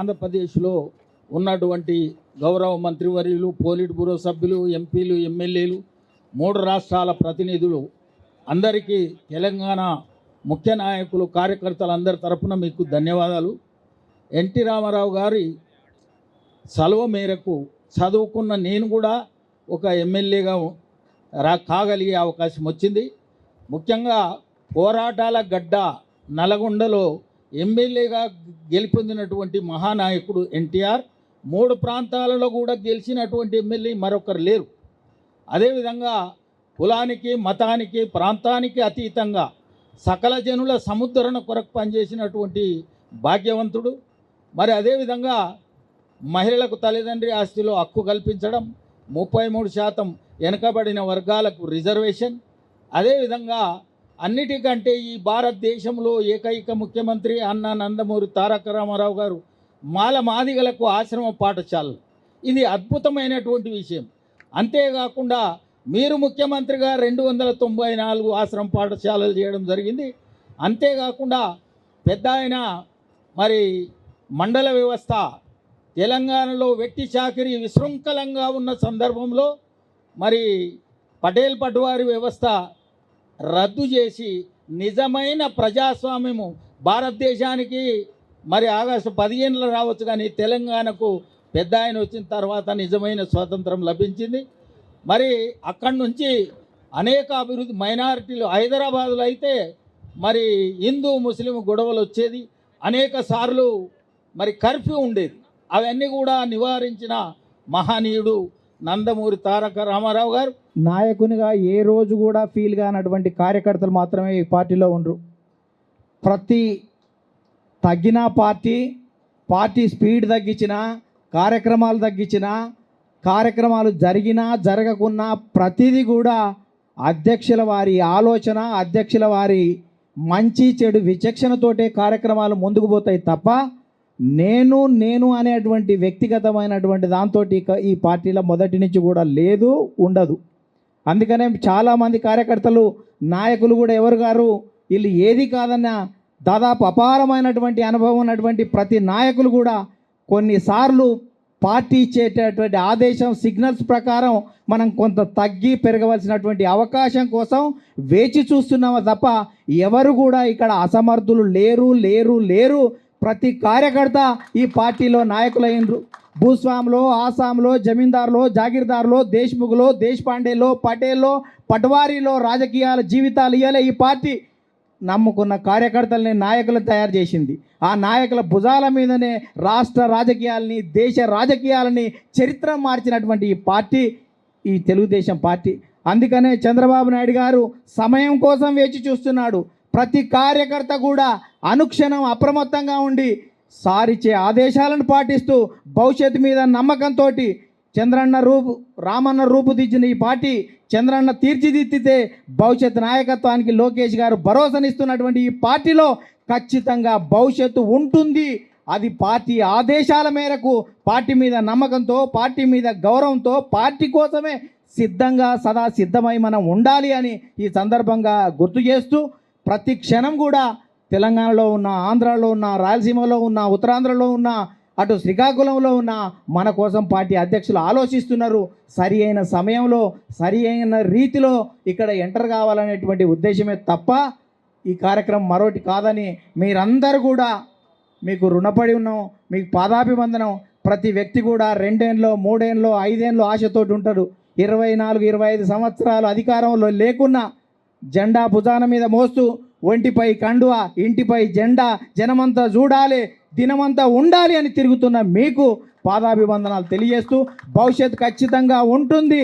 ఆంధ్రప్రదేశ్లో ఉన్నటువంటి గౌరవ మంత్రివర్యులు, పోలిట్ బ్యూరో సభ్యులు, ఎంపీలు, ఎమ్మెల్యేలు, 3 రాష్ట్రాల ప్రతినిధులు అందరికీ తెలంగాణ ముఖ్య నాయకులు, కార్యకర్తలందరి తరపున మీకు ధన్యవాదాలు. ఎన్టీ రామారావు గారి సలవ మేరకు చదువుకున్న నేను కూడా ఒక ఎమ్మెల్యేగా కాగలిగే అవకాశం వచ్చింది. ముఖ్యంగా పోరాటాల గడ్డ నల్గొండలో ఎమ్మెల్యేగా గెలుపొందినటువంటి మహానాయకుడు ఎన్టీఆర్. 3 ప్రాంతాలలో కూడా గెలిచినటువంటి ఎమ్మెల్యే మరొకరు లేరు. అదేవిధంగా కులానికి, మతానికి, ప్రాంతానికి అతీతంగా సకల జనుల సముద్ధరణ కొరకు పనిచేసినటువంటి భాగ్యవంతుడు. మరి అదేవిధంగా మహిళలకు తల్లిదండ్రి ఆస్తిలో హక్కు కల్పించడం, 33% వెనుకబడిన వర్గాలకు రిజర్వేషన్, అదేవిధంగా అన్నిటికంటే ఈ భారతదేశంలో ఏకైక ముఖ్యమంత్రి అన్న నందమూరి తారక రామారావు గారు మాదిగలకు ఆశ్రమ పాఠశాలలు. ఇది అద్భుతమైనటువంటి విషయం. అంతేకాకుండా మీరు ముఖ్యమంత్రిగా 294 ఆశ్రమ పాఠశాలలు చేయడం జరిగింది. అంతేకాకుండా పెద్ద ఆయన మరి మండల వ్యవస్థ తెలంగాణలో వెట్టి చాకిరీ విశృంఖలంగా ఉన్న సందర్భంలో మరి పటేల్ పట్వారీ వ్యవస్థ రద్దు చేసి నిజమైన ప్రజాస్వామ్యము భారతదేశానికి మరి ఆగస్టు 15 రావచ్చు, కానీ తెలంగాణకు పెద్ద ఆయన వచ్చిన తర్వాత నిజమైన స్వాతంత్రం లభించింది. మరి అక్కడి నుంచి అనేక అభివృద్ధి, మైనారిటీలు హైదరాబాదులో అయితే మరి హిందూ ముస్లిం గొడవలు వచ్చేది, అనేక సార్లు మరి కర్ఫ్యూ ఉండేది. అవన్నీ కూడా నివారించిన మహనీయుడు నందమూరి తారక రామారావు గారు. నాయకునిగా ఏ రోజు కూడా ఫీల్ కానటువంటి కార్యకర్తలు మాత్రమే ఈ పార్టీలో ఉండరు. ప్రతి తగ్గిన పార్టీ స్పీడ్ తగ్గించిన, కార్యక్రమాలు తగ్గించిన, కార్యక్రమాలు జరిగినా జరగకున్నా ప్రతిదీ కూడా అధ్యక్షుల వారి ఆలోచన, అధ్యక్షుల వారి మంచి చెడు విచక్షణతోటే కార్యక్రమాలు ముందుకు పోతాయి తప్ప నేను అనేటువంటి వ్యక్తిగతమైనటువంటి దాంతో ఈ పార్టీలో మొదటి నుంచి కూడా లేదు, ఉండదు. అందుకనే చాలామంది కార్యకర్తలు, నాయకులు కూడా ఎవరు గారు వీళ్ళు ఏది కాదన్నా దాదాపు అపారమైనటువంటి అనుభవం ఉన్నటువంటి ప్రతి నాయకులు కూడా కొన్నిసార్లు పార్టీ ఇచ్చేటటువంటి ఆదేశం, సిగ్నల్స్ ప్రకారం మనం కొంత తగ్గి పెరగవలసినటువంటి అవకాశం కోసం వేచి చూస్తున్నాము తప్ప ఎవరు కూడా ఇక్కడ అసమర్థులు లేరు. ప్రతి కార్యకర్త ఈ పార్టీలో నాయకులైనరు. భూస్వాములో, ఆసాంలో, జమీందారులో, జాగీర్దారులో, దేశ్ముఖులో, దేశపాండేలో, పటేల్లో, పట్వారీలో రాజకీయాల జీవితాలు ఇయ్యాలే ఈ పార్టీ నమ్ముకున్న కార్యకర్తల్ని నాయకులు తయారు చేసింది. ఆ నాయకుల భుజాల మీదనే రాష్ట్ర రాజకీయాలని, దేశ రాజకీయాలని చరిత్ర మార్చినటువంటి ఈ పార్టీ ఈ తెలుగుదేశం పార్టీ. అందుకనే చంద్రబాబు నాయుడు గారు సమయం కోసం వేచి చూస్తున్నాడు. ప్రతి కార్యకర్త కూడా అనుక్షణం అప్రమత్తంగా ఉండి సారిచ్చే ఆదేశాలను పాటిస్తూ భవిష్యత్తు మీద నమ్మకంతో రామన్న రూపుదిద్దిన ఈ పార్టీ చంద్రన్న తీర్చిదిద్దితే భవిష్యత్తు నాయకత్వానికి లోకేష్ గారు భరోసానిస్తున్నటువంటి ఈ పార్టీలో ఖచ్చితంగా భవిష్యత్తు ఉంటుంది. అది పార్టీ ఆదేశాల మేరకు, పార్టీ మీద నమ్మకంతో, పార్టీ మీద గౌరవంతో, పార్టీ కోసమే సదా సిద్ధమై మనం ఉండాలి అని ఈ సందర్భంగా గుర్తు చేస్తూ ప్రతి క్షణం కూడా తెలంగాణలో ఉన్న, ఆంధ్రాలో ఉన్న, రాయలసీమలో ఉన్న, ఉత్తరాంధ్రలో ఉన్న, అటు శ్రీకాకుళంలో ఉన్న మన కోసం పార్టీ అధ్యక్షులు ఆలోచిస్తున్నారు. సరి అయిన సమయంలో, సరి అయిన రీతిలో ఇక్కడ ఎంటర్ కావాలనేటువంటి ఉద్దేశమే తప్ప ఈ కార్యక్రమం మరోటి కాదని మీరందరూ కూడా మీకు రుణపడి ఉన్నాం. మీకు పాదాభివందనం. ప్రతి వ్యక్తి కూడా 2 ఏళ్ళు, 3 ఏళ్ళు, 5 ఏళ్ళు ఆశతోటి ఉంటారు. 24, 25 సంవత్సరాలు అధికారంలో లేకున్నా జెండా భుజాన మీద మోస్తూ, ఒంటిపై కండువా, ఇంటిపై జెండా, జనమంతా చూడాలి, దినమంతా ఉండాలి అని తిరుగుతున్న మీకు పాదాభివందనాలు తెలియజేస్తూ భవిష్యత్తు ఖచ్చితంగా ఉంటుంది.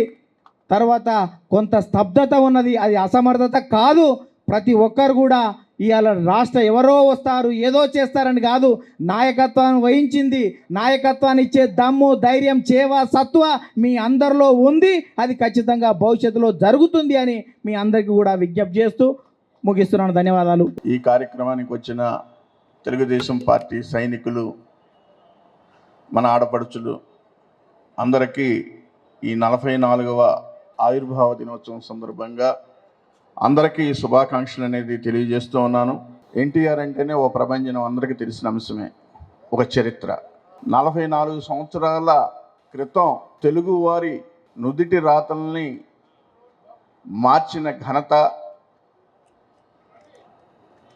తర్వాత కొంత స్తబ్దత ఉన్నది, అది అసమర్థత కాదు. ప్రతి ఒక్కరు కూడా ఇవాళ రాష్ట్ర ఎవరో వస్తారు, ఏదో చేస్తారని కాదు, నాయకత్వాన్ని వహించింది, నాయకత్వాన్ని ఇచ్చే దమ్ము, ధైర్యం, చేవ, సత్వ మీ అందరిలో ఉంది. అది ఖచ్చితంగా భవిష్యత్తులో జరుగుతుంది అని మీ అందరికీ కూడా విజ్ఞప్తి చేస్తూ ముగిస్తున్నాను. ధన్యవాదాలు. ఈ కార్యక్రమానికి వచ్చిన తెలుగుదేశం పార్టీ సైనికులు, మన ఆడపడుచులు అందరికీ ఈ 44వ ఆవిర్భావ దినోత్సవం సందర్భంగా అందరికీ శుభాకాంక్షలు అనేది తెలియజేస్తూ ఉన్నాను. ఎన్టీఆర్ అంటేనే ఓ ప్రభంజనం అందరికీ తెలిసిన అంశమే, ఒక చరిత్ర. 44 సంవత్సరాల క్రితం తెలుగువారి నుదిటి రాతల్ని మార్చిన ఘనత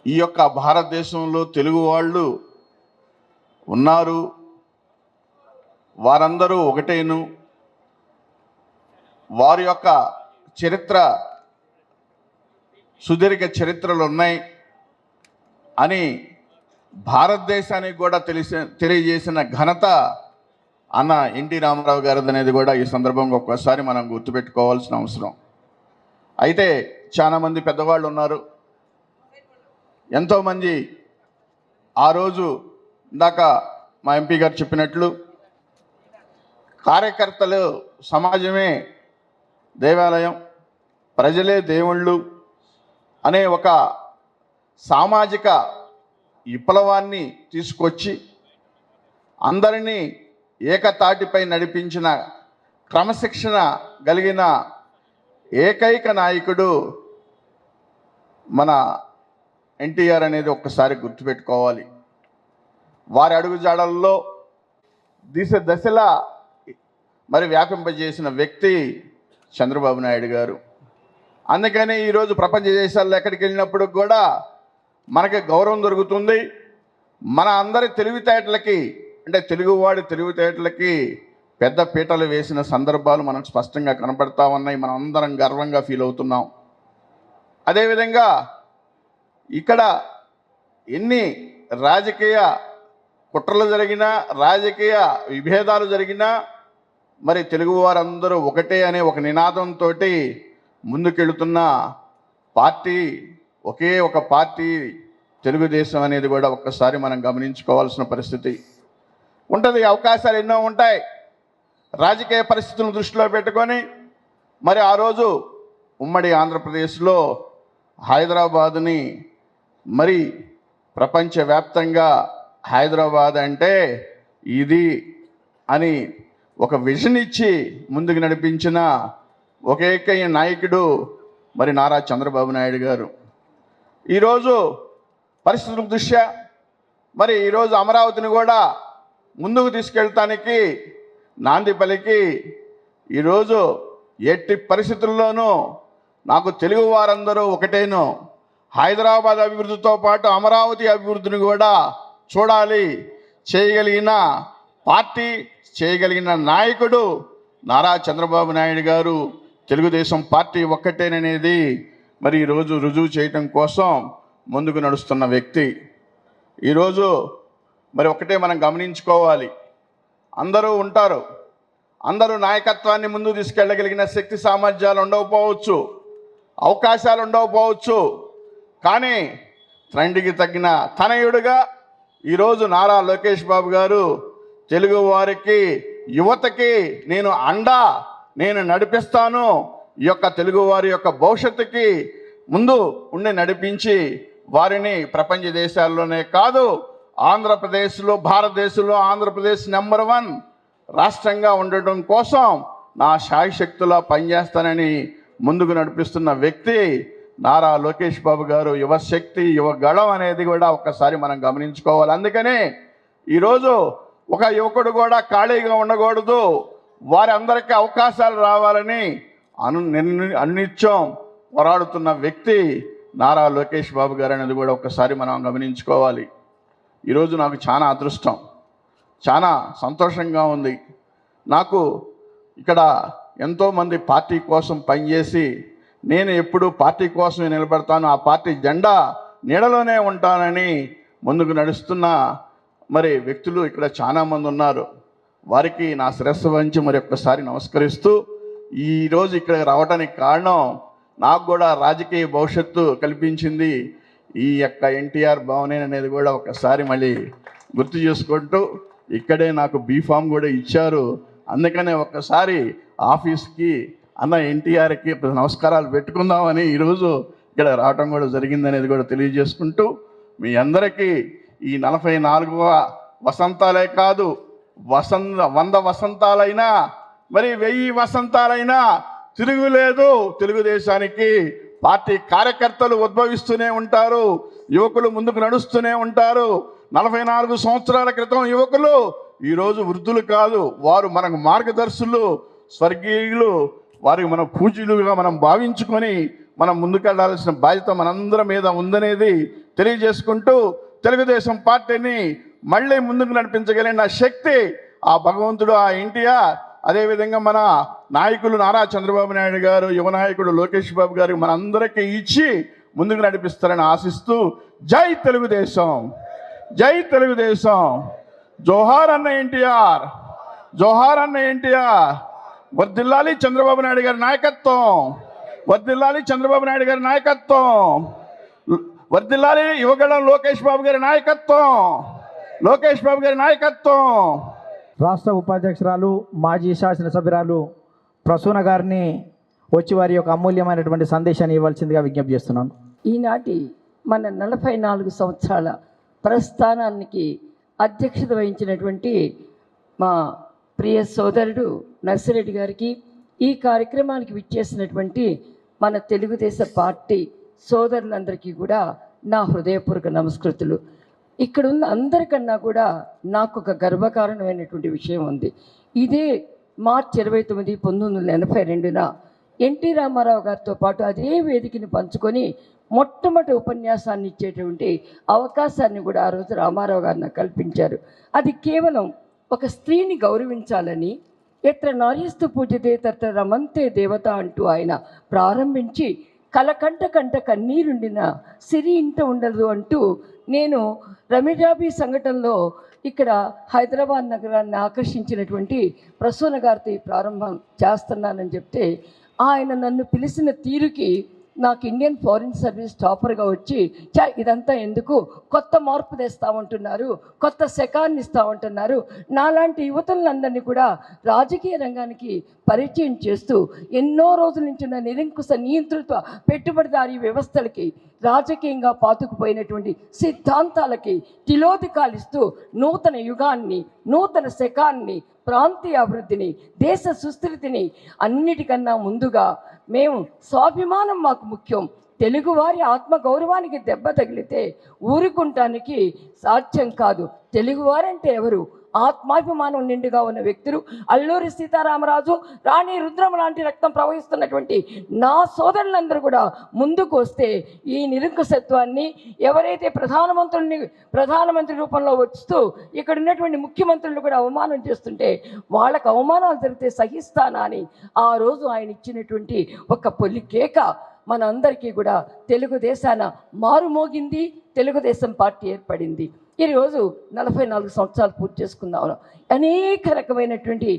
ఈ యొక్క భారతదేశంలో తెలుగు వాళ్ళు ఉన్నారు. వారందరూ ఒకటేను. వారి యొక్క చరిత్ర సుదీర్ఘ చరిత్రలు ఉన్నాయి అని భారతదేశానికి కూడా తెలియజేసిన ఘనత అన్న ఎన్టీ రామారావు గారిది అనేది కూడా ఈ సందర్భంగా ఒక్కసారి మనం గుర్తుపెట్టుకోవాల్సిన అవసరం. అయితే చాలామంది పెద్దవాళ్ళు ఉన్నారు. ఎంతోమంది ఆ రోజు ఇందాక మా ఎంపీ గారు చెప్పినట్లు కార్యకర్తలు సమాజమే దేవాలయం, ప్రజలే దేవుళ్ళు అనే ఒక సామాజిక విప్లవాన్ని తీసుకొచ్చి అందరినీ ఏకతాటిపై నడిపించిన క్రమశిక్షణ కలిగిన ఏకైక నాయకుడు మన ఎన్టీఆర్ అనేది ఒక్కసారి గుర్తుపెట్టుకోవాలి. వారి అడుగుజాడల్లో దశలా మరి వ్యాపింపజేసిన వ్యక్తి చంద్రబాబు నాయుడు గారు. అందుకని ఈరోజు ప్రపంచ దేశాల్లో ఎక్కడికి వెళ్ళినప్పుడు కూడా మనకి గౌరవం దొరుకుతుంది. మన అందరి తెలివితేటలకి, అంటే తెలుగువాడి తెలివితేటలకి పెద్ద పీటలు వేసిన సందర్భాలు మనకు స్పష్టంగా కనపడతా ఉన్నాయి. మనం అందరం గర్వంగా ఫీల్ అవుతున్నాం. అదేవిధంగా ఇక్కడ ఎన్ని రాజకీయ కుట్రలు జరిగినా, రాజకీయ విభేదాలు జరిగినా మరి తెలుగువారందరూ ఒకటే అనే ఒక నినాదంతో ముందుకెళ్తున్న పార్టీ, ఒకే ఒక పార్టీ తెలుగుదేశం అనేది కూడా ఒక్కసారి మనం గమనించుకోవాల్సిన పరిస్థితి ఉంటుంది. అవకాశాలు ఎన్నో ఉంటాయి. రాజకీయ పరిస్థితులను దృష్టిలో పెట్టుకొని మరి ఆ రోజు ఉమ్మడి ఆంధ్రప్రదేశ్లో హైదరాబాదుని మరి ప్రపంచవ్యాప్తంగా హైదరాబాద్ అంటే ఇది అని ఒక విజన్ ఇచ్చి ముందుకు నడిపించిన ఒకేక నాయకుడు మరి నారా చంద్రబాబు నాయుడు గారు. ఈరోజు పరిస్థితుల దృష్ట్యా మరి ఈరోజు అమరావతిని కూడా ముందుకు తీసుకెళ్ళటానికి నాంది పలికి ఈరోజు ఎట్టి పరిస్థితుల్లోనూ నాకు తెలుగు వారందరూ ఒకటేను, హైదరాబాద్ అభివృద్ధితో పాటు అమరావతి అభివృద్ధిని కూడా చూడాలి, చేయగలిగిన పార్టీ, చేయగలిగిన నాయకుడు నారా చంద్రబాబు నాయుడు గారు. తెలుగుదేశం పార్టీ ఒక్కటేననేది మరి ఈరోజు రుజువు చేయటం కోసం ముందుకు నడుస్తున్న వ్యక్తి. ఈరోజు మరి ఒకటే మనం గమనించుకోవాలి. అందరూ ఉంటారు, అందరూ నాయకత్వాన్ని ముందుకు తీసుకెళ్ళగలిగిన శక్తి సామర్థ్యాలు ఉండకపోవచ్చు, అవకాశాలు ఉండకపోవచ్చు. కానీ తండ్రికి తగ్గిన తనయుడుగా ఈరోజు నారా లోకేష్ బాబు గారు తెలుగు వారికి, యువతకి నేను అండా, నేను నడిపిస్తాను, ఈ యొక్క తెలుగువారి యొక్క భవిష్యత్తుకి ముందు ఉండి నడిపించి వారిని ప్రపంచ దేశాల్లోనే కాదు ఆంధ్రప్రదేశ్లో, భారతదేశంలో ఆంధ్రప్రదేశ్ నెంబర్ 1 రాష్ట్రంగా ఉండటం కోసం నా శాయశక్తులా పనిచేస్తానని ముందుకు నడిపిస్తున్న వ్యక్తి నారా లోకేష్ బాబు గారు. యువశక్తి, యువగళం అనేది కూడా ఒక్కసారి మనం గమనించుకోవాలి. అందుకనే ఈరోజు ఒక యువకుడు కూడా ఖాళీగా ఉండకూడదు, వారి అందరికీ అవకాశాలు రావాలని అనిత్యం పోరాడుతున్న వ్యక్తి నారా లోకేష్ బాబు గారు అనేది కూడా ఒక్కసారి మనం గమనించుకోవాలి. ఈరోజు నాకు చాలా అదృష్టం, చాలా సంతోషంగా ఉంది. నాకు ఇక్కడ ఎంతోమంది పార్టీ కోసం పనిచేసి నేను ఎప్పుడు పార్టీ కోసమే నిలబడతాను, ఆ పార్టీ జెండా నీడలోనే ఉంటానని ముందుకు నడుస్తున్న మరి వ్యక్తులు ఇక్కడ చాలామంది ఉన్నారు. వారికి నా శిరస్సు వంచి మరి ఒక్కసారి నమస్కరిస్తూ ఈరోజు ఇక్కడ రావడానికి కారణం నాకు కూడా రాజకీయ భవిష్యత్తు కల్పించింది ఈ యొక్క ఎన్టీఆర్ భవనే అనేది కూడా ఒకసారి మళ్ళీ గుర్తు చేసుకుంటూ ఇక్కడే నాకు బీఫామ్ కూడా ఇచ్చారు. అందుకనే ఒక్కసారి ఆఫీస్కి అన్న ఎన్టీఆర్కి నమస్కారాలు పెట్టుకుందామని ఈరోజు ఇక్కడ రావటం కూడా జరిగిందనేది కూడా తెలియజేసుకుంటూ మీ అందరికీ ఈ 44వ వసంతాలే కాదు, 100 వసంతాలైనా మరి 1000 వసంతాలైనా తిరుగులేదు. తెలుగుదేశానికి పార్టీ కార్యకర్తలు ఉద్భవిస్తూనే ఉంటారు, యువకులు ముందుకు నడుస్తూనే ఉంటారు. 44 సంవత్సరాల క్రితం యువకులు ఈరోజు వృద్ధులు కాదు, వారు మనకు మార్గదర్శులు, స్వర్గీయులు, వారికి మనం పూజ్యులుగా మనం భావించుకొని మనం ముందుకెళ్లాల్సిన బాధ్యత మనందరి మీద ఉందనేది తెలియజేసుకుంటూ, తెలుగుదేశం పార్టీని మళ్ళీ ముందుకు నడిపించగలిగిన శక్తి ఆ భగవంతుడు, ఆ ఎన్టీఆర్, అదేవిధంగా మన నాయకులు నారా చంద్రబాబు నాయుడు గారు, యువ నాయకుడు లోకేష్ బాబు గారు మనందరికీ ఇచ్చి ముందుకు నడిపిస్తారని ఆశిస్తూ, జై తెలుగుదేశం, జై తెలుగుదేశం, జోహార్ అన్న ఎన్టీఆర్, జోహార్ అన్న ఎన్టీఆర్, వర్ధిల్లాలి చంద్రబాబు నాయుడు గారి నాయకత్వం, వర్ధిల్లాలి చంద్రబాబు నాయుడు గారి నాయకత్వం, వర్ధిల్లాలి యువగళం లోకేష్ బాబు గారి నాయకత్వం, లోకేష్ బాబు గారి నాయకత్వం. రాష్ట్ర ఉపాధ్యక్షురాలు మాజీ శాసనసభ్యురాలు ప్రసూన గారిని వచ్చి వారి యొక్క అమూల్యమైనటువంటి సందేశాన్ని ఇవ్వాల్సిందిగా విజ్ఞప్తి చేస్తున్నాను. ఈనాటి మన 44 సంవత్సరాల ప్రస్థానానికి అధ్యక్షత వహించినటువంటి మా ప్రియ సోదరుడు నర్సిరెడ్డి గారికి, ఈ కార్యక్రమానికి విచ్చేసినటువంటి మన తెలుగుదేశం పార్టీ సోదరులందరికీ కూడా నా హృదయపూర్వక నమస్కృతులు. ఇక్కడున్న అందరికన్నా కూడా నాకు ఒక గర్వకారణమైనటువంటి విషయం ఉంది. ఇదే మార్చి 29, 1982న ఎన్టీ రామారావు గారితో పాటు అదే వేదికని పంచుకొని మొట్టమొదటి ఉపన్యాసాన్ని ఇచ్చేటువంటి అవకాశాన్ని కూడా ఆ రోజు రామారావు గారు నాకు కల్పించారు. అది కేవలం ఒక స్త్రీని గౌరవించాలని, ఎత్ర నార్యస్తు పూజతే తత్ర రమంతే దేవత అంటూ ఆయన ప్రారంభించి, కలకంట కన్నీరుండిన సిరి ఇంట ఉండదు అంటూ, నేను రమిజాబీ సంఘటనలో ఇక్కడ హైదరాబాద్ నగరాన్ని ఆకర్షించినటువంటి ప్రసూన గారితో ప్రారంభం చేస్తున్నానని చెప్తే, ఆయన నన్ను పిలిచిన తీరుకి నాకు ఇండియన్ ఫారిన్ సర్వీస్ టాపర్గా వచ్చి, ఇదంతా ఎందుకు, కొత్త మార్పు తెస్తామంటున్నారు, కొత్త శకాన్ని ఇస్తామంటున్నారు, నాలాంటి యువతులందరినీ కూడా రాజకీయ రంగానికి పరిచయం చేస్తూ ఎన్నో రోజుల నుంచి ఉన్న నిరంకుశ నియంతృత్వ పెట్టుబడిదారీ వ్యవస్థలకి, రాజకీయంగా పాతుకుపోయినటువంటి సిద్ధాంతాలకి తిలోదికాలిస్తూ నూతన యుగాన్ని, నూతన శకాన్ని, ప్రాంతీయ అభివృద్ధిని, దేశ సుస్థితిని అన్నిటికన్నా ముందుగా మేము స్వాభిమానం మాకు ముఖ్యం, తెలుగువారి ఆత్మగౌరవానికి దెబ్బ తగిలితే ఊరుకుంటానికి సాధ్యం కాదు. తెలుగువారంటే ఎవరు? ఆత్మాభిమానం నిండుగా ఉన్న వ్యక్తులు అల్లూరి సీతారామరాజు, రాణి రుద్రమ లాంటి రక్తం ప్రవహిస్తున్నటువంటి నా సోదరులందరూ కూడా ముందుకు వస్తే ఈ నిరంకుశత్వాన్ని, ఎవరైతే ప్రధానమంత్రి రూపంలో వస్తూ ఇక్కడ ఉన్నటువంటి ముఖ్యమంత్రులు కూడా అవమానం చేస్తుంటే వాళ్ళకు అవమానాలు జరిగితే సహిస్తానా అని ఆ రోజు ఆయన ఇచ్చినటువంటి ఒక పొలి కేక మన అందరికీ కూడా తెలుగుదేశాన మారుమోగింది. తెలుగుదేశం పార్టీ ఏర్పడింది. ఈరోజు 44 సంవత్సరాలు పూర్తి చేసుకున్నాం. అనేక రకమైనటువంటి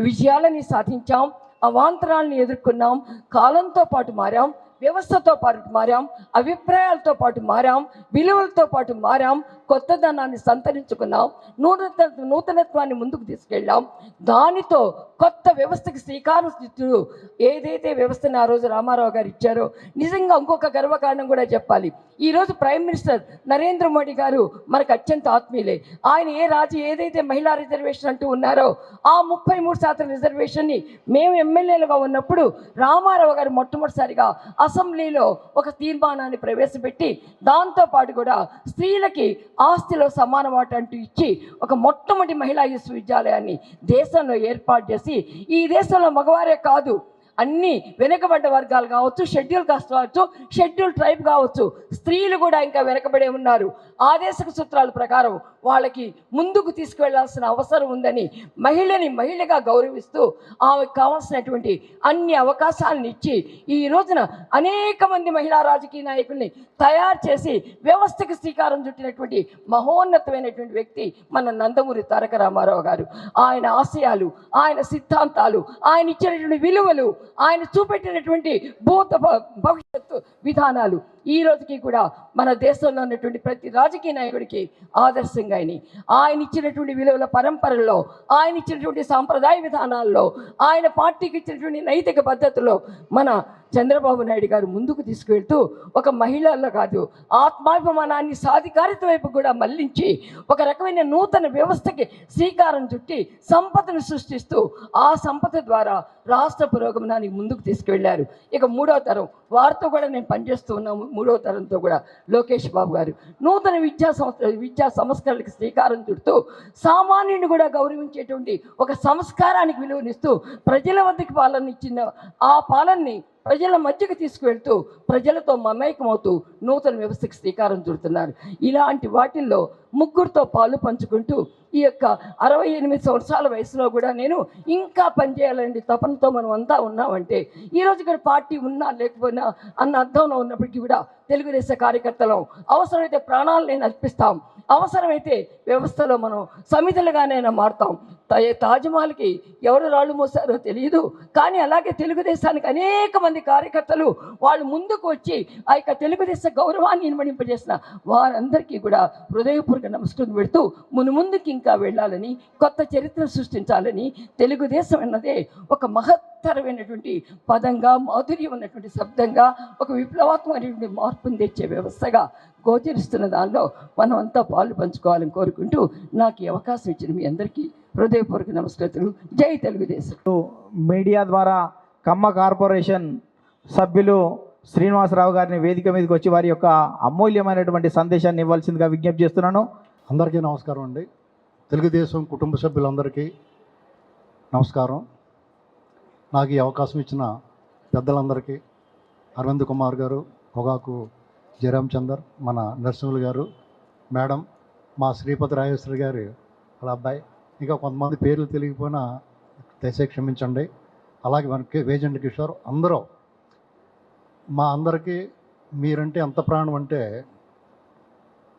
విజయాలని సాధించాం, అవాంతరాలను ఎదుర్కొన్నాం, కాలంతో పాటు మారాం, వ్యవస్థతో పాటు మారాం, అభిప్రాయాలతో పాటు మారాం, విలువలతో పాటు మారాం, కొత్తదనాన్ని సంతరించుకున్నాం, నూతనత్వాన్ని ముందుకు తీసుకెళ్ళాం. దానితో కొత్త వ్యవస్థకి శ్రీకారం చుట్టూ ఏదైతే వ్యవస్థని ఆ రోజు రామారావు గారు ఇచ్చారో, నిజంగా ఇంకొక గర్వకారణం కూడా చెప్పాలి. ఈరోజు ప్రైమ్ మినిస్టర్ నరేంద్ర మోడీ గారు మనకు అత్యంత ఆత్మీయులే. ఆయన ఏదైతే మహిళా రిజర్వేషన్ అంటూ ఉన్నారో ఆ 33% రిజర్వేషన్ని మేము ఎమ్మెల్యేలుగా ఉన్నప్పుడు రామారావు గారు మొట్టమొదటిసారిగా అసెంబ్లీలో ఒక తీర్మానాన్ని ప్రవేశపెట్టి, దాంతోపాటు కూడా స్త్రీలకి ఆస్తిలో సమాన వాటా అంటూ ఇచ్చి ఒక మొట్టమొదటి మహిళా విశ్వవిద్యాలయాన్ని దేశంలో ఏర్పాటు చేసి, ఈ దేశంలో మగవారే కాదు, అన్ని వెనుకబడ్డ వర్గాలు కావచ్చు, షెడ్యూల్ కాస్ట్ కావచ్చు, షెడ్యూల్ ట్రైబ్ కావచ్చు, స్త్రీలు కూడా ఇంకా వెనకబడే ఉన్నారు. ఆదేశక సూత్రాల ప్రకారం వాళ్ళకి ముందుకు తీసుకువెళ్లాల్సిన అవసరం ఉందని మహిళని మహిళగా గౌరవిస్తూ ఆమెకు కావాల్సినటువంటి అన్ని అవకాశాలను ఇచ్చి ఈ రోజున అనేక మంది మహిళా రాజకీయ నాయకుల్ని తయారు చేసి వ్యవస్థకు శ్రీకారం చుట్టినటువంటి మహోన్నతమైనటువంటి వ్యక్తి మన నందమూరి తారక రామారావు గారు. ఆయన ఆశయాలు, ఆయన సిద్ధాంతాలు, ఆయన ఇచ్చినటువంటి విలువలు, ఆయన చూపెట్టినటువంటి భవిష్యత్తు విధానాలు ఈ రోజుకి కూడా మన దేశంలో ఉన్నటువంటి ప్రతి రాజకీయ నాయకుడికి ఆదర్శంగా ఆయన ఇచ్చినటువంటి విలువల పరంపరల్లో, ఆయన ఇచ్చినటువంటి సాంప్రదాయ విధానాల్లో, ఆయన పార్టీకి ఇచ్చినటువంటి నైతిక పద్ధతిలో మన చంద్రబాబు నాయుడు గారు ముందుకు తీసుకువెళ్తూ ఒక మహిళల్లో కాదు, ఆత్మాభిమానాన్ని సాధికారిత వైపు కూడా మళ్లించి ఒక రకమైన నూతన వ్యవస్థకి శ్రీకారం చుట్టి సంపదను సృష్టిస్తూ ఆ సంపద ద్వారా రాష్ట్ర పురోగమనానికి ముందుకు తీసుకువెళ్ళారు. ఇక 3వ తరం వారితో కూడా నేను పనిచేస్తూ ఉన్నాము. 3వ తరంతో కూడా లోకేష్ బాబు గారు నూతన విద్యా సంస్కరణలకు శ్రీకారం చుడుతూ సామాన్యుని కూడా గౌరవించేటువంటి ఒక సంస్కారానికి విలువనిస్తూ ప్రజల వద్దకు పాలన ఇచ్చిన ఆ పాలనని ప్రజల మధ్యకు తీసుకువెళ్తూ ప్రజలతో మమేకమవుతూ నూతన వ్యవస్థకు శ్రీకారం చుడుతున్నారు. ఇలాంటి వాటిల్లో ముగ్గురితో పాలు పంచుకుంటూ ఈ యొక్క 68 సంవత్సరాల వయసులో కూడా నేను ఇంకా పనిచేయాలండి తపనతో మనం అంతా ఉన్నామంటే ఈరోజు ఇక్కడ పార్టీ ఉన్నా లేకపోయినా అన్న అర్థంలో ఉన్నప్పటికీ కూడా తెలుగుదేశం కార్యకర్తలం అవసరమైతే ప్రాణాలను అర్పిస్తాం, అవసరమైతే వ్యవస్థలో మనం సమితులుగానైనా మారుతాం. తాజ్మహల్కి ఎవరు రాళ్ళు మోసారో తెలియదు, కానీ అలాగే తెలుగుదేశానికి అనేక మంది కార్యకర్తలు వాళ్ళు ముందుకు వచ్చి ఆ యొక్క తెలుగుదేశ గౌరవాన్ని ఇనుమడింపజేసిన వారందరికీ కూడా హృదయపూర్వక నమస్కారం పెడుతూ ముందుకి ఇంకా వెళ్ళాలని, కొత్త చరిత్ర సృష్టించాలని, తెలుగుదేశం అన్నదే ఒక మహత్తరమైనటువంటి పదంగా, మాధుర్యం ఉన్నటువంటి శబ్దంగా, ఒక విప్లవాత్మకమైనటువంటి మార్పును తెచ్చే వ్యవస్థగా గోచరిస్తున్న దానిలో మనం అంతా పాలు పంచుకోవాలని కోరుకుంటూ నాకు ఈ అవకాశం ఇచ్చిన మీ అందరికీ హృదయపూర్వక నమస్కారాలు. జై తెలుగుదేశం. మీడియా ద్వారా కమ్మ కార్పొరేషన్ సభ్యులు శ్రీనివాసరావు గారిని వేదిక మీదకి వచ్చి వారి యొక్క అమూల్యమైనటువంటి సందేశాన్ని ఇవ్వాల్సిందిగా విజ్ఞప్తి చేస్తున్నాను. అందరికీ నమస్కారం అండి. తెలుగుదేశం కుటుంబ సభ్యులందరికీ నమస్కారం. నాకు ఈ అవకాశం ఇచ్చిన పెద్దలందరికీ, అరవింద్ కుమార్ గారు, పొగాకు జయరామచందర్, మన నరసింహులు గారు, మేడం, మా శ్రీపతి రాజేశ్వరి గారు వాళ్ళ అబ్బాయి, ఇంకా కొంతమంది పేర్లు తెలియకపోయినా దయచేసి క్షమించండి. అలాగే మనకి వేజెంట్ కిషోర్, అందరూ మా అందరికీ మీరంటే ఎంత ప్రాణం అంటే,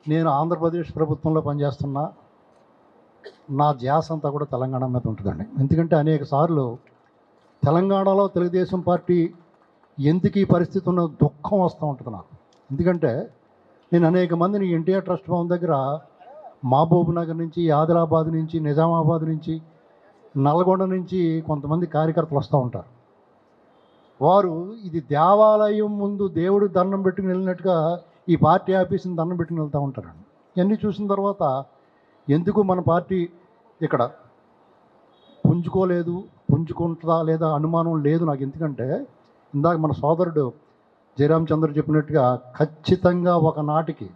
నేను ఆంధ్రప్రదేశ్ ప్రభుత్వంలో పనిచేస్తున్నా, నా ధ్యాస అంతా కూడా తెలంగాణ మీద ఉంటుందండి. ఎందుకంటే అనేక సార్లు తెలంగాణలో తెలుగుదేశం పార్టీ ఎందుకు ఈ పరిస్థితి ఉన్న దుఃఖం వస్తూ ఉంటుంది నాకు. ఎందుకంటే నేను అనేక మందిని ఎన్టీఆర్ ట్రస్ట్ భవన్ దగ్గర మహబూబ్ నగర్ నుంచి, ఆదిలాబాద్ నుంచి, నిజామాబాద్ నుంచి, నల్గొండ నుంచి కొంతమంది కార్యకర్తలు వస్తూ ఉంటారు. వారు ఇది దేవాలయం ముందు దేవుడు దండం పెట్టుకుని వెళ్ళినట్టుగా ఈ పార్టీ ఆఫీసుని దండం పెట్టుకుని వెళ్తూ ఉంటారండి. ఇవన్నీ చూసిన తర్వాత ఎందుకు మన పార్టీ ఇక్కడ పుంజుకుంటుందా లేదా అనుమానం లేదు నాకు. ఎందుకంటే ఇందాక మన సోదరుడు జయరామచంద్ర చెప్పినట్టుగా ఖచ్చితంగా ఒకనాటికి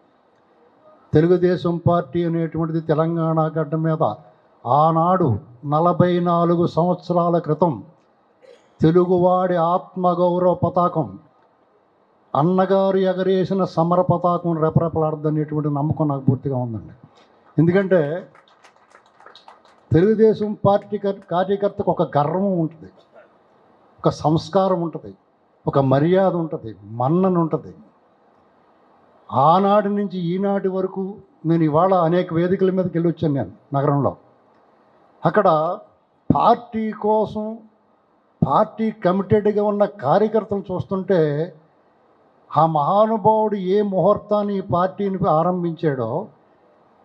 తెలుగుదేశం పార్టీ అనేటువంటిది తెలంగాణ గడ్డ మీద ఆనాడు 44 సంవత్సరాల క్రితం తెలుగువాడి ఆత్మగౌరవ పతాకం, అన్నగారు ఎగరేసిన సమర పతాకం రెపరెపలాడదనేటువంటి నమ్మకం నాకు పూర్తిగా ఉందండి. ఎందుకంటే తెలుగుదేశం పార్టీ కార్యకర్తకు ఒక గర్వం ఉంటుంది, ఒక సంస్కారం ఉంటుంది, ఒక మర్యాద ఉంటుంది, మన్నన ఉంటుంది. ఆనాటి నుంచి ఈనాటి వరకు నేను ఇవాళ అనేక వేదికల మీదకి వెళ్ళి వచ్చాను నేను నగరంలో. అక్కడ పార్టీ కోసం, పార్టీ కమిటెడ్గా ఉన్న కార్యకర్తలు చూస్తుంటే ఆ మహానుభావుడు ఏ ముహూర్తాన్ని ఈ పార్టీని ఆరంభించాడో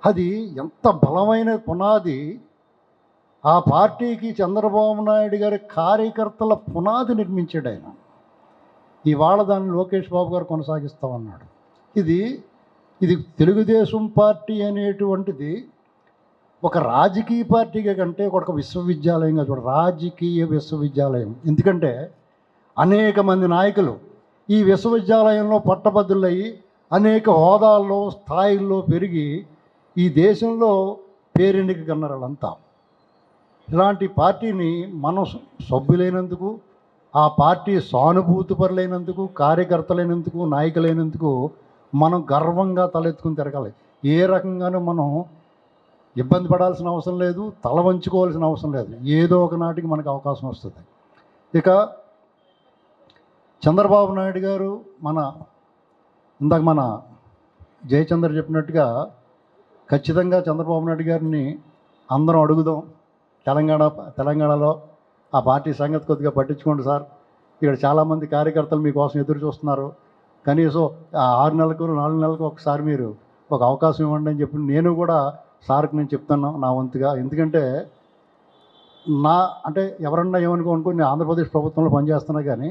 అది ఎంత బలమైన పునాది. ఆ పార్టీకి చంద్రబాబు నాయుడు గారి కార్యకర్తల పునాది నిర్మించాడు ఆయన. ఇవాళ దాన్ని లోకేష్ బాబు గారు కొనసాగిస్తామన్నాడు. ఇది తెలుగుదేశం పార్టీ అనేటువంటిది ఒక రాజకీయ పార్టీగా కంటే ఒక విశ్వవిద్యాలయంగా చూడ, రాజకీయ విశ్వవిద్యాలయం. ఎందుకంటే అనేక మంది నాయకులు ఈ విశ్వవిద్యాలయంలో పట్టభద్రులయ్యి అనేక హోదాల్లో, స్థాయిల్లో పెరిగి ఈ దేశంలో పేరెన్నిక కన్నారు వాళ్ళంతా. ఇలాంటి పార్టీని మనం సభ్యులైనందుకు, ఆ పార్టీ సానుభూతిపరులైనందుకు, కార్యకర్తలైనందుకు, నాయకులైనందుకు మనం గర్వంగా తలెత్తుకుని తిరగాలి. ఏ రకంగానూ మనం ఇబ్బంది పడాల్సిన అవసరం లేదు, తల వంచుకోవాల్సిన అవసరం లేదు. ఏదో ఒక నాటికి మనకు అవకాశం వస్తుంది. ఇక చంద్రబాబు నాయుడు గారు, ఇందాక మన జయచంద్ర చెప్పినట్టుగా ఖచ్చితంగా చంద్రబాబు నాయుడు గారిని అందరం అడుగుదాం. తెలంగాణలో ఆ పార్టీ సంగతి కొద్దిగా పట్టించుకోండి సార్, ఇక్కడ చాలామంది కార్యకర్తలు మీకోసం ఎదురు చూస్తున్నారు, కనీసం 6 నెలలకు 4 నెలలకు ఒకసారి మీరు ఒక అవకాశం ఇవ్వండి అని చెప్పి నేను కూడా సార్కి నేను చెప్తాను నా వంతుగా. ఎందుకంటే ఎవరన్నా ఏమనుకోనుకో, నేను ఆంధ్రప్రదేశ్ ప్రభుత్వంలో పనిచేస్తున్నా, కానీ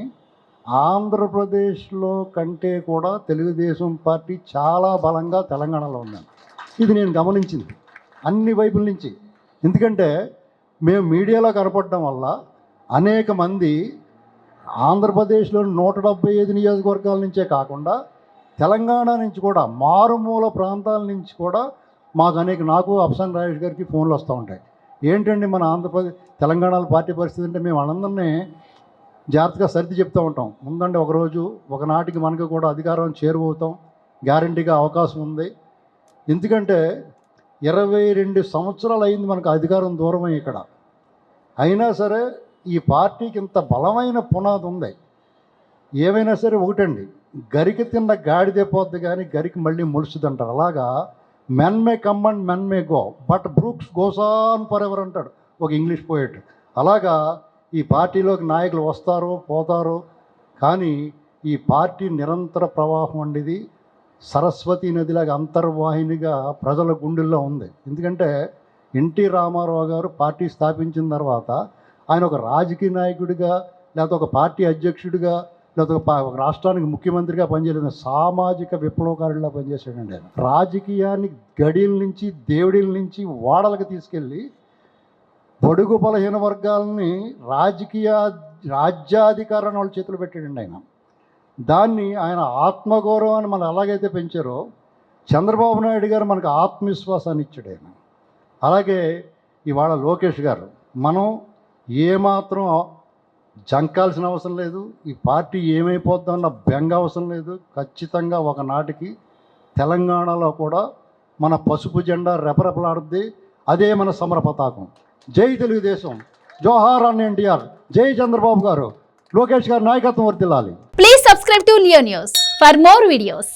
ఆంధ్రప్రదేశ్లో కంటే కూడా తెలుగుదేశం పార్టీ చాలా బలంగా తెలంగాణలో ఉందండి. ఇది నేను గమనించింది అన్ని వైపుల నుంచి. ఎందుకంటే మేము మీడియాలో కనపడడం వల్ల అనేక మంది ఆంధ్రప్రదేశ్లోని 175 నియోజకవర్గాల నుంచే కాకుండా తెలంగాణ నుంచి కూడా మారుమూల ప్రాంతాల నుంచి కూడా నాకు అఫ్సాన్ రాజేష్ గారికి ఫోన్లు వస్తూ ఉంటాయి. ఏంటండి మన ఆంధ్రప్రదేశ్ తెలంగాణలో పార్టీ పరిస్థితి అంటే మేము వాళ్ళందరినీ జాగ్రత్తగా సర్ది చెప్తూ ఉంటాం. ముందండి ఒకరోజు ఒకనాటికి మనకు కూడా అధికారం చేరువవుతాం, గ్యారంటీగా అవకాశం ఉంది. ఎందుకంటే 22 సంవత్సరాలు అయింది మనకు అధికారం దూరమై ఇక్కడ. అయినా సరే ఈ పార్టీకి ఇంత బలమైన పునాది ఉంది. ఏమైనా సరే ఒకటండి, గరికి తిన్న గాడిదే పోద్ది కానీ గరికి మళ్ళీ మొలుస్తుంది అంటారు. అలాగా men may come and men may go but Brooks goes on for ever అంటాడు ఒక ఇంగ్లీష్ పోయెట్. అలాగా ఈ పార్టీలోకి నాయకులు వస్తారో పోతారో, కానీ ఈ పార్టీ నిరంతర ప్రవాహం అనేది సరస్వతి నదిలాగా అంతర్వాహినిగా ప్రజల గుండెల్లో ఉంది. ఎందుకంటే ఎన్టీ రామారావు గారు పార్టీ స్థాపించిన తర్వాత ఆయన ఒక రాజకీయ నాయకుడిగా, లేకపోతే ఒక పార్టీ అధ్యక్షుడిగా, లేకపోతే ఒక రాష్ట్రానికి ముఖ్యమంత్రిగా పనిచేయలేదు, సామాజిక విప్లవకారుడిలా పనిచేశాడండి ఆయన. రాజకీయాన్ని గడిల నుంచి దేవుడిల నుంచి వాడలకు తీసుకెళ్ళి పొడుగు బలహీన వర్గాలని రాజ్యాధికారాన్ని వాళ్ళ చేతులు పెట్టాడండి ఆయన. దాన్ని ఆయన ఆత్మగౌరవాన్ని మనం ఎలాగైతే పెంచారో చంద్రబాబు నాయుడు గారు మనకు ఆత్మవిశ్వాసాన్ని ఇచ్చాడు ఆయన. అలాగే ఇవాళ లోకేష్ గారు, మనం ఏమాత్రం జంకాల్సిన అవసరం లేదు, ఈ పార్టీ ఏమైపోతుందన్న బెంగ అవసరం లేదు. ఖచ్చితంగా ఒకనాటికి తెలంగాణలో కూడా మన పసుపు జెండా రెపరెపలాడుద్ది. అదే మన సమర పతాకం. జై తెలుగుదేశం, జోహార్ అన్న ఎన్టీఆర్, జై చంద్రబాబు గారు, లోకేష్ గారి నాయకత్వం వర్ధిల్లాలి. Please subscribe to Leo News for more videos.